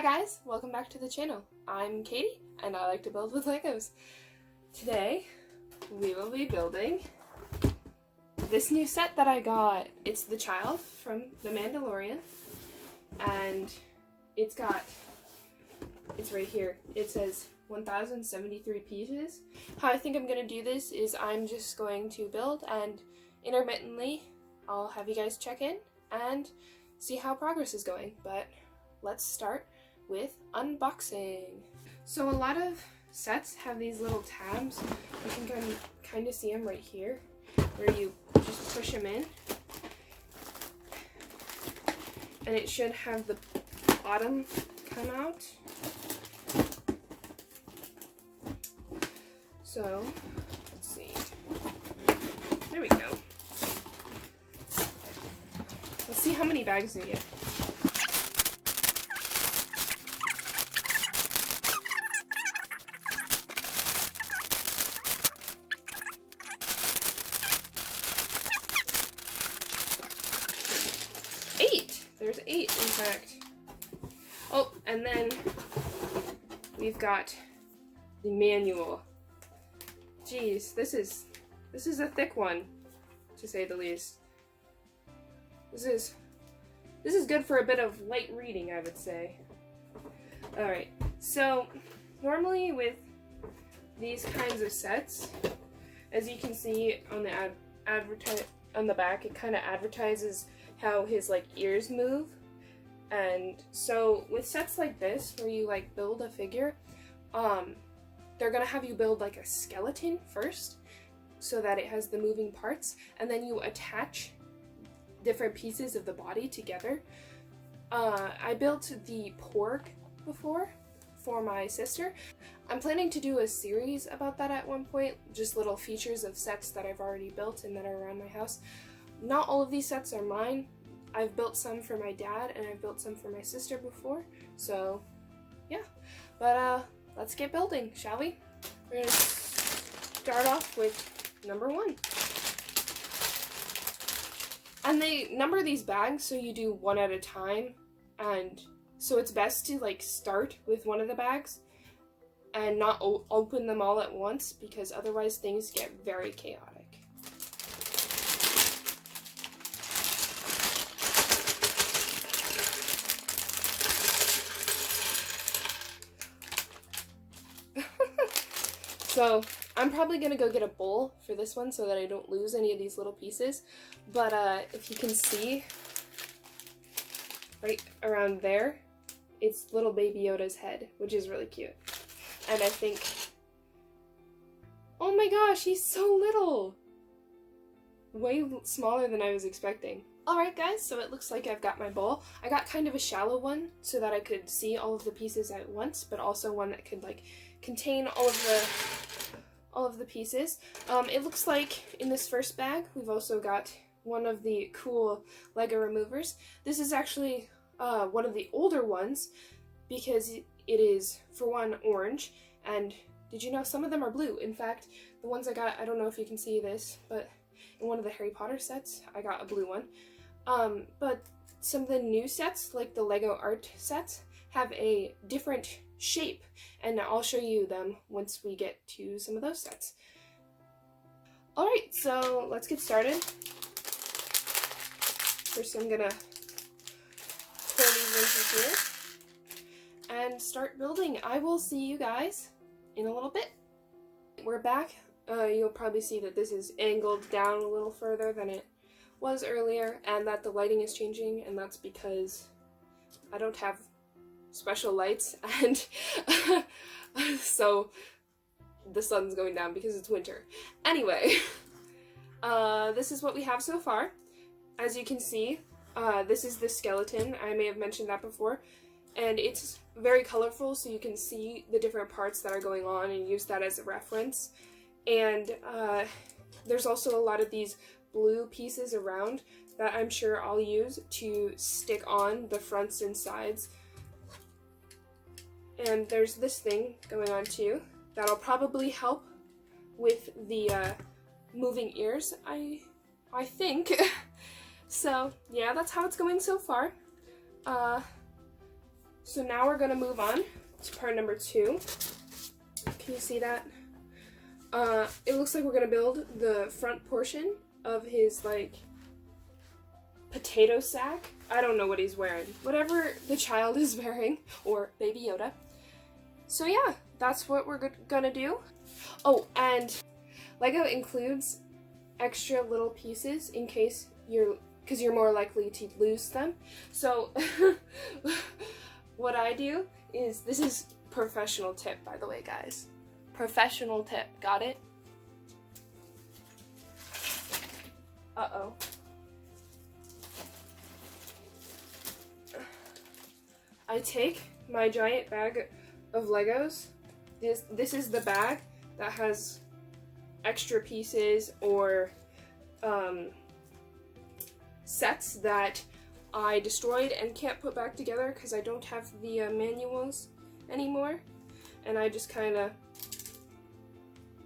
guys, welcome back to the channel. I'm Katie and I like to build with Legos. Today we will be building this new set that I got. It's the child from the Mandalorian and it's right here. It says 1073 pieces. How I think I'm going to do this is I'm just going to build and intermittently I'll have you guys check in and see how progress is going, but let's start with unboxing. So a lot of sets have these little tabs. You can kind of see them right here, where you just push them in, and it should have the bottom come out. So let's see. There we go. Let's see how many bags we get. There's 8, in fact. Oh, and then we've got the manual. Jeez, this is a thick one, to say the least. This is good for a bit of light reading, I would say. Alright, so normally with these kinds of sets, as you can see on the on the back, it kind of advertises how his ears move. And so with sets like this where you build a figure, they're gonna have you build a skeleton first so that it has the moving parts, and then you attach different pieces of the body together. I built the porg before for my sister. I'm planning to do a series about that at one point, just little features of sets that I've already built and that are around my house. Not all of these sets are mine. I've built some for my dad and I've built some for my sister before, so yeah. But let's get building, shall we? We're gonna start off with number 1. And they number these bags so you do one at a time, and so it's best to start with one of the bags and not open them all at once, because otherwise things get very chaotic. So I'm probably gonna go get a bowl for this one so that I don't lose any of these little pieces. But if you can see right around there, it's little baby Yoda's head, which is really cute. And I think, oh my gosh, he's so little! Way smaller than I was expecting. Alright guys, so it looks like I've got my bowl. I got kind of a shallow one so that I could see all of the pieces at once, but also one that could contain all of the pieces. It looks like in this first bag we've also got one of the cool Lego removers. This is actually one of the older ones because it is, for one, orange, and did you know some of them are blue? In fact, the ones I got, I don't know if you can see this, but in one of the Harry Potter sets I got a blue one. But some of the new sets, like the Lego art sets, have a different shape, and I'll show you them once we get to some of those sets. Alright, so let's get started. First I'm gonna pull these into here and start building. I will see you guys in a little bit. We're back. You'll probably see that this is angled down a little further than it was earlier, and that the lighting is changing, and that's because I don't have special lights, and so the sun's going down because it's winter. Anyway, this is what we have so far. As you can see, this is the skeleton. I may have mentioned that before, and it's very colorful, so you can see the different parts that are going on and use that as a reference. And there's also a lot of these blue pieces around that I'm sure I'll use to stick on the fronts and sides. And there's this thing going on too that'll probably help with the moving ears, I think. So yeah, that's how it's going so far. So now we're gonna move on to part number 2. Can you see that? It looks like we're gonna build the front portion of his, like, potato sack. I don't know what he's wearing. Whatever the child is wearing, or Baby Yoda. So yeah, that's what we're gonna do. Oh, and Lego includes extra little pieces in case because you're more likely to lose them. So what I do is, this is professional tip, by the way, guys. Professional tip, got it? Uh-oh. I take my giant bag of Legos. This is the bag that has extra pieces or sets that I destroyed and can't put back together because I don't have the manuals anymore. And I just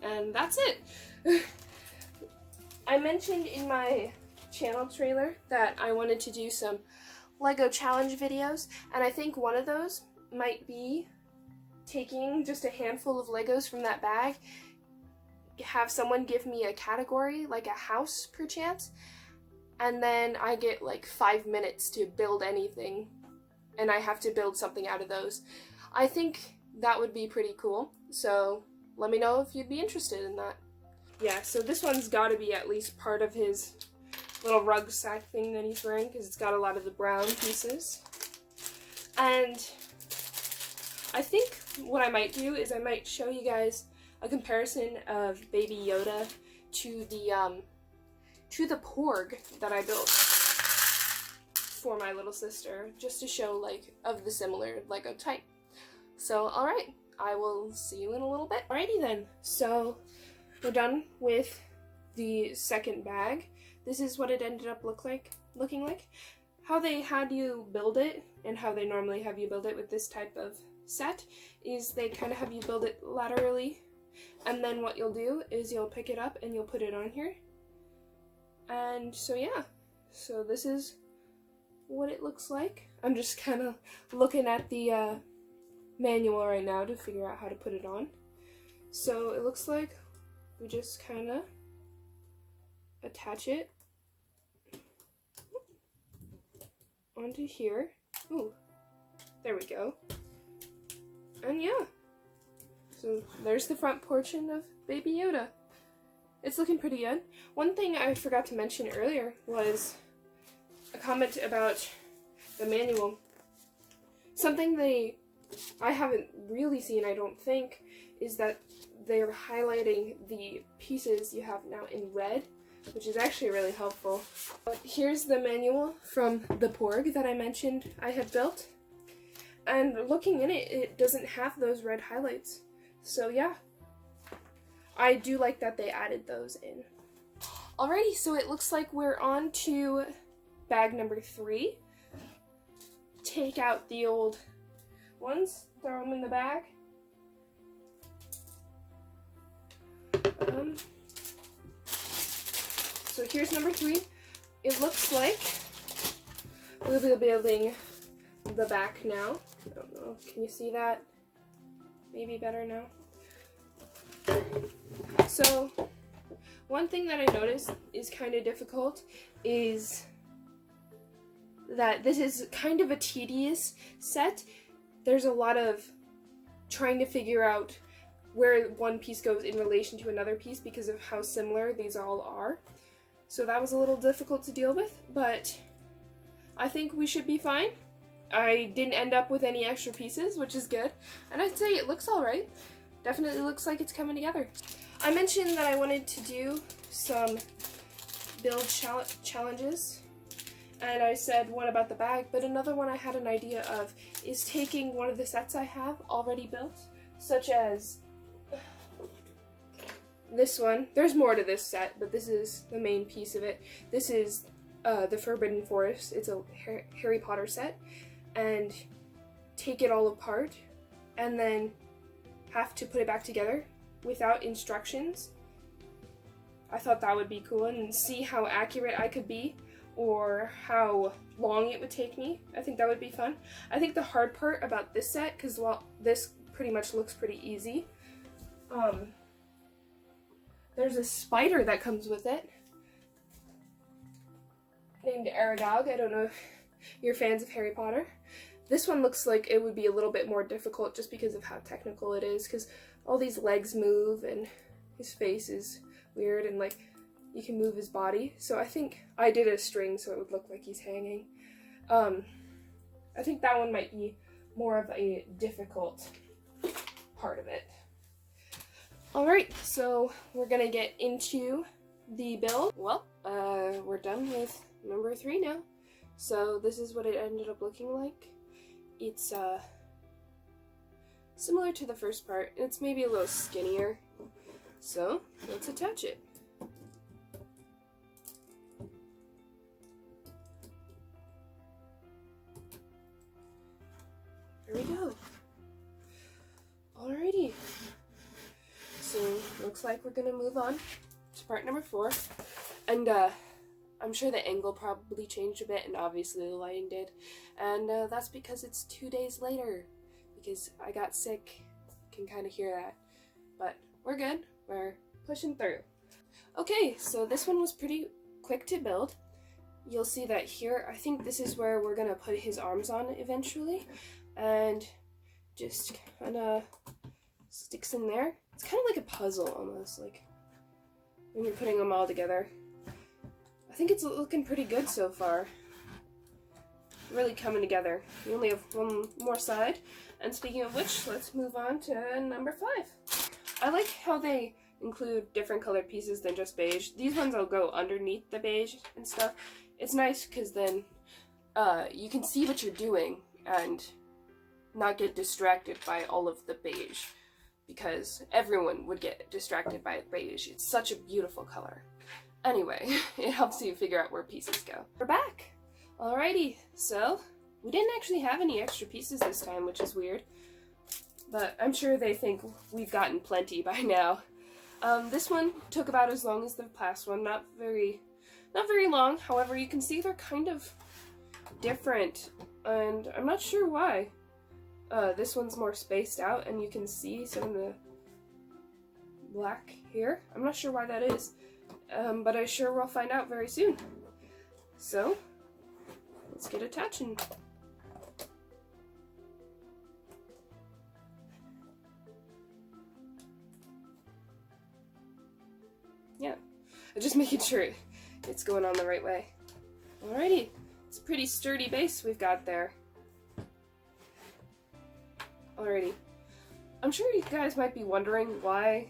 and that's it. I mentioned in my channel trailer that I wanted to do some Lego challenge videos, and I think one of those might be taking just a handful of Legos from that bag, have someone give me a category, like a house perchance, and then I get like 5 minutes to build anything, and I have to build something out of those. I think that would be pretty cool, so let me know if you'd be interested in that. Yeah, so this one's got to be at least part of his little rug sack thing that he's wearing, because it's got a lot of the brown pieces. And I think what I might do is I might show you guys a comparison of Baby Yoda to the porg that I built for my little sister, just to show, like, of the similar Lego type. So, alright, I will see you in a little bit. Alrighty then, so we're done with the second bag. This is what it ended up looking like. How they had you build it, and how they normally have you build it with this type of set, is they kind of have you build it laterally, and then what you'll do is you'll pick it up and you'll put it on here. And so yeah, so this is what it looks like. I'm just kind of looking at the manual right now to figure out how to put it on. So it looks like we just kind of attach it onto here. Ooh, there we go. And yeah, so there's the front portion of Baby Yoda. It's looking pretty good. One thing I forgot to mention earlier was a comment about the manual. Something I haven't really seen, I don't think, is that they're highlighting the pieces you have now in red, which is actually really helpful. Here's the manual from the porg that I mentioned I had built. And looking in it, it doesn't have those red highlights. So yeah, I do like that they added those in. Alrighty, so it looks like we're on to bag number 3. Take out the old ones, throw them in the bag. So here's number 3. It looks like we'll be building the back now. I don't know, can you see that? Maybe better now. So one thing that I noticed is kind of difficult is that this is kind of a tedious set. There's a lot of trying to figure out where one piece goes in relation to another piece because of how similar these all are. So that was a little difficult to deal with, but I think we should be fine. I didn't end up with any extra pieces, which is good, and I'd say it looks alright. Definitely looks like it's coming together. I mentioned that I wanted to do some build challenges, and I said one about the bag, but another one I had an idea of is taking one of the sets I have already built, such as this one. There's more to this set, but this is the main piece of it. This is the Forbidden Forest. It's a Harry Potter set, and take it all apart and then have to put it back together without instructions. I thought that would be cool, and see how accurate I could be, or how long it would take me. I think that would be fun. I think the hard part about this set, because while this pretty much looks pretty easy, there's a spider that comes with it named Aragog. I don't know if you're fans of Harry Potter. This one looks like it would be a little bit more difficult just because of how technical it is, because all these legs move and his face is weird and like you can move his body. So I think I did a string so it would look like he's hanging. I think that one might be more of a difficult part of it. Alright, so we're gonna get into the build. Well, we're done with number 3 now. So this is what it ended up looking like. It's similar to the first part. It's maybe a little skinnier. So let's attach it. There we go. Alrighty. So looks like we're gonna move on to part number 4. And I'm sure the angle probably changed a bit, and obviously the lighting did. And that's because it's 2 days later, because I got sick. You can kind of hear that. But we're good. We're pushing through. Okay, so this one was pretty quick to build. You'll see that here, I think this is where we're gonna put his arms on eventually. And just kind of sticks in there. It's kind of like a puzzle almost, like when you're putting them all together. I think it's looking pretty good so far. Really coming together. We only have one more side. And speaking of which, let's move on to number 5. I like how they include different colored pieces than just beige. These ones will go underneath the beige and stuff. It's nice because then you can see what you're doing and not get distracted by all of the beige, because everyone would get distracted by beige. It's such a beautiful color. Anyway, it helps you figure out where pieces go. We're back! Alrighty, so we didn't actually have any extra pieces this time, which is weird. But I'm sure they think we've gotten plenty by now. This one took about as long as the past one, not very long. However, you can see they're kind of different, and I'm not sure why. This one's more spaced out, and you can see some of the black here. I'm not sure why that is, but I sure will find out very soon. So, let's get attaching. Yeah, I'm just making sure it's going on the right way. Alrighty, it's a pretty sturdy base we've got there. Alrighty. I'm sure you guys might be wondering why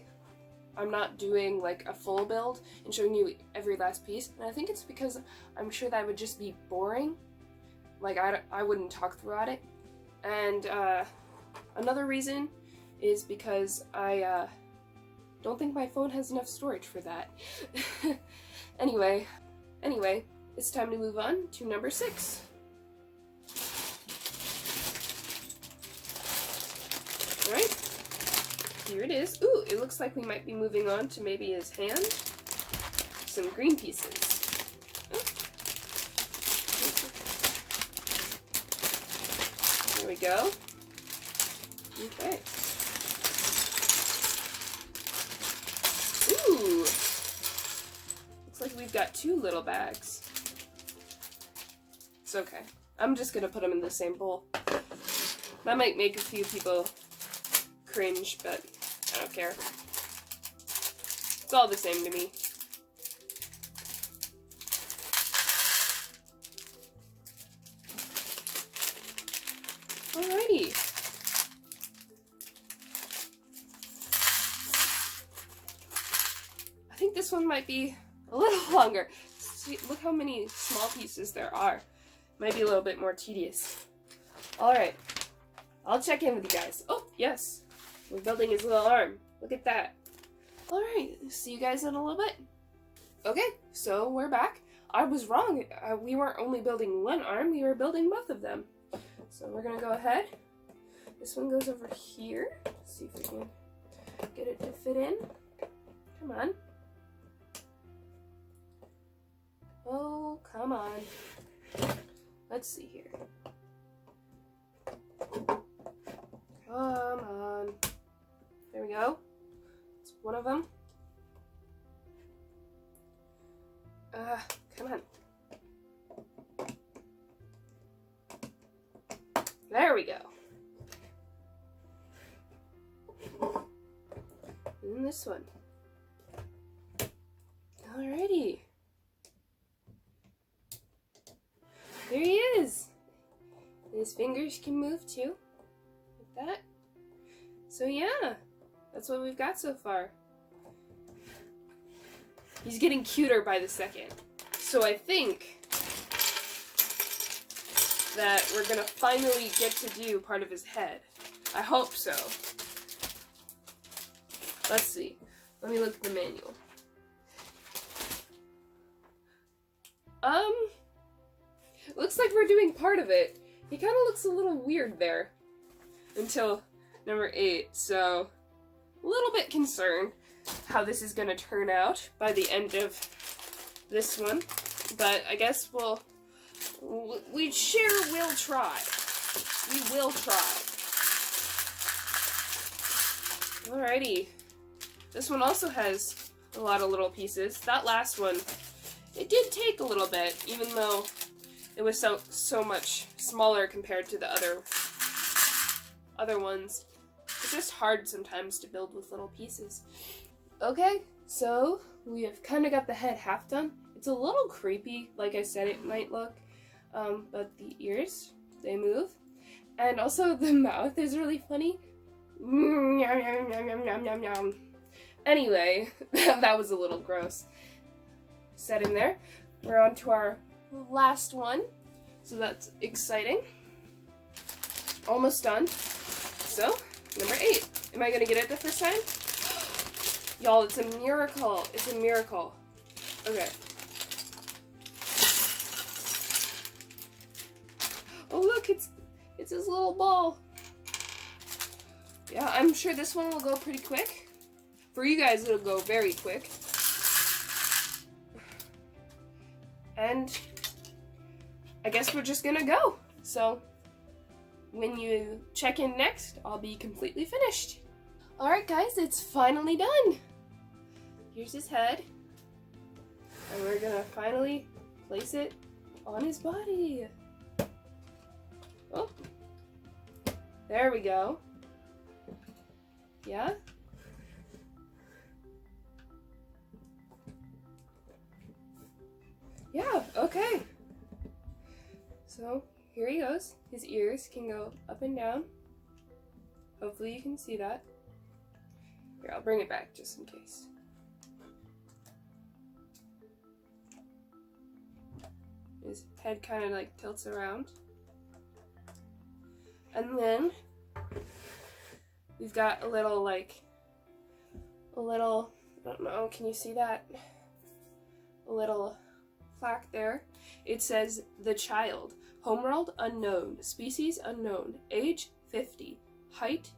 I'm not doing like a full build and showing you every last piece, and I think it's because I'm sure that would just be boring. Like, I wouldn't talk throughout it. And another reason is because I don't think my phone has enough storage for that. Anyway, it's time to move on to number 6. Alright, here it is. Ooh, it looks like we might be moving on to maybe his hand. Some green pieces. Oh. There we go. Okay. Ooh! Looks like we've got 2 little bags. It's okay. I'm just gonna put them in the same bowl. That might make a few people cringe, but I don't care. It's all the same to me. Alrighty. I think this one might be a little longer. See, look how many small pieces there are. Might be a little bit more tedious. Alright. I'll check in with you guys. Oh, yes. We're building his little arm. Look at that. Alright, see you guys in a little bit. Okay, so we're back. I was wrong. We weren't only building one arm, we were building both of them. So we're gonna go ahead. This one goes over here. Let's see if we can get it to fit in. Come on. Oh, come on. Let's see here. Come on. There we go. It's one of them. Come on. There we go. And this one. Alrighty. There he is. His fingers can move too. Like that. So yeah, that's what we've got so far. He's getting cuter by the second. So I think that we're gonna finally get to do part of his head. I hope so. Let's see. Let me look at the manual. Looks like we're doing part of it. He kind of looks a little weird there. Until number 8, so a little bit concerned how this is gonna turn out by the end of this one. But I guess we sure will try. We will try. Alrighty. This one also has a lot of little pieces. That last one, it did take a little bit, even though it was so much smaller compared to the other ones. It's just hard sometimes to build with little pieces. Okay, so we have kind of got the head half done. It's a little creepy, like I said it might look, but the ears, they move. And also the mouth is really funny. Anyway, that was a little gross. Set in there. We're on to our last one, so that's exciting. Almost done. So, number 8. Am I gonna get it the first time? Y'all, it's a miracle. It's a miracle. Okay. Oh look, it's his little ball. Yeah, I'm sure this one will go pretty quick. For you guys, it'll go very quick. And I guess we're just gonna go. So when you check in next, I'll be completely finished. Alright guys, it's finally done. Here's his head. And we're gonna finally place it on his body. Oh, there we go. Yeah. Yeah, okay. So here he goes. His ears can go up and down. Hopefully you can see that. Here, I'll bring it back just in case. His head kind of like tilts around. And then we've got a little, I don't know, can you see that? A little plaque there. It says, "The Child. Homeworld unknown. Species unknown. Age 50. Height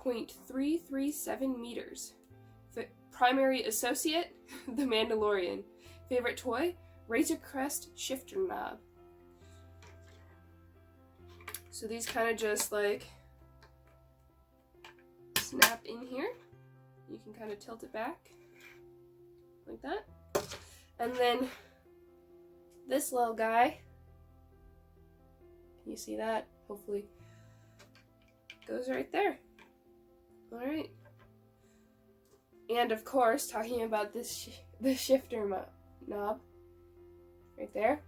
0.337 meters. Primary associate, the Mandalorian. Favorite toy, Razor Crest shifter knob." So these kind of just like snap in here. You can kind of tilt it back like that. And then this little guy, can you see that? Hopefully goes right there. All right. And of course, talking about this the shifter knob right there.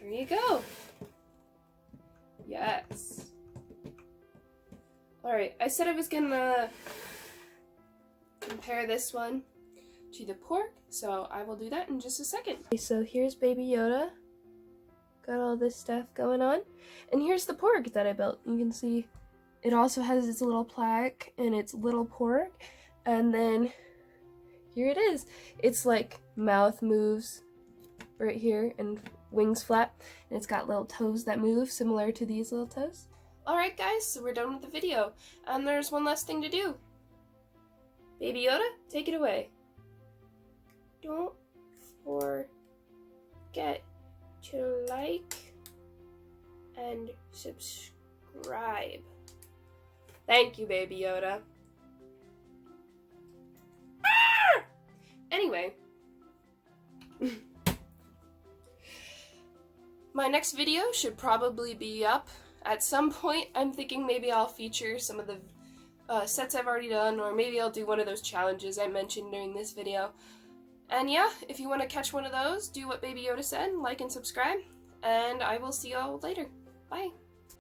There you go. Yes. Alright, I said I was gonna compare this one to the pork, so I will do that in just a second. Okay, so here's Baby Yoda. Got all this stuff going on. And here's the pork that I built. You can see it also has its little plaque and its little pork. And then here it is. It's like mouth moves right here and wings flap, and it's got little toes that move similar to these little toes. Alright guys, so we're done with the video, and there's one last thing to do. Baby Yoda, take it away. Don't forget to like and subscribe. Thank you, Baby Yoda. Ah! Anyway. My next video should probably be up at some point. I'm thinking maybe I'll feature some of the sets I've already done, or maybe I'll do one of those challenges I mentioned during this video. And yeah, if you want to catch one of those, do what Baby Yoda said, like and subscribe, and I will see y'all later. Bye!